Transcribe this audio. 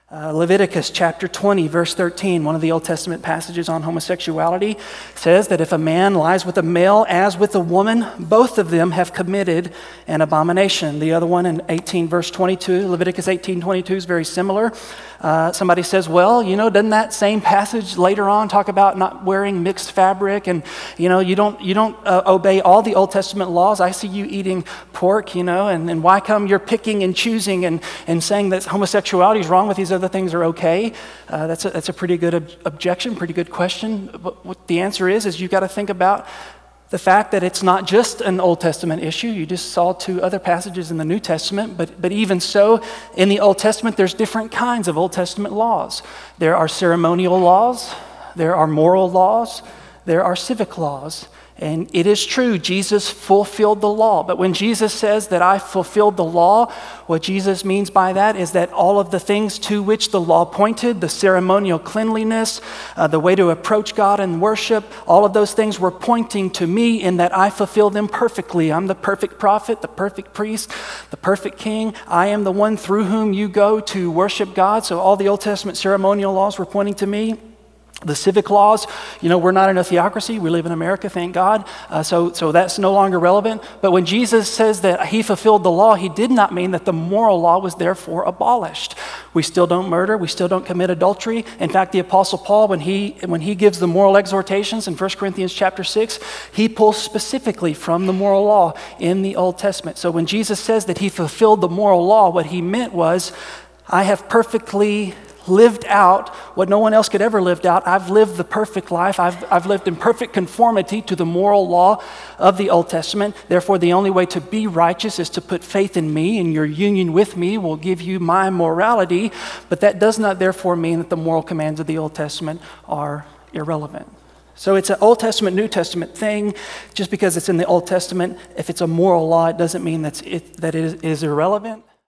Leviticus chapter 20, verse 13, one of the Old Testament passages on homosexuality, says that if a man lies with a male as with a woman, both of them have committed an abomination. The other one in 18, verse 22, Leviticus 18:22 is very similar. Somebody says, well, doesn't that same passage later on talk about not wearing mixed fabric and, you don't obey all the Old Testament laws? I see you eating pork, and why come you're picking and choosing and saying that homosexuality is wrong, with these other things are okay? That's a pretty good objection, pretty good question. But what the answer is you've got to think about the fact that it's not just an Old Testament issue. You just saw two other passages in the New Testament, but even so, in the Old Testament, there's different kinds of Old Testament laws. There are ceremonial laws, there are moral laws, there are civic laws. And it is true, Jesus fulfilled the law. But when Jesus says that I fulfilled the law, what Jesus means by that is that all of the things to which the law pointed, the ceremonial cleanliness, the way to approach God and worship, all of those things were pointing to me in that I fulfill them perfectly. I'm the perfect prophet, the perfect priest, the perfect king. I am the one through whom you go to worship God. So all the Old Testament ceremonial laws were pointing to me. The civic laws, we're not in a theocracy. We live in America, thank God. So that's no longer relevant. But when Jesus says that he fulfilled the law, he did not mean that the moral law was therefore abolished. We still don't murder. We still don't commit adultery. In fact, the Apostle Paul, when he gives the moral exhortations in 1 Corinthians chapter 6, he pulls specifically from the moral law in the Old Testament. So when Jesus says that he fulfilled the moral law, what he meant was, I have perfectly lived out what no one else could ever live out. I've lived the perfect life. I've lived in perfect conformity to the moral law of the Old Testament. Therefore, the only way to be righteous is to put faith in me, and your union with me will give you my morality. But that does not therefore mean that the moral commands of the Old Testament are irrelevant. So it's an Old Testament, New Testament thing. Just because it's in the Old Testament, if it's a moral law, it doesn't mean that it is irrelevant.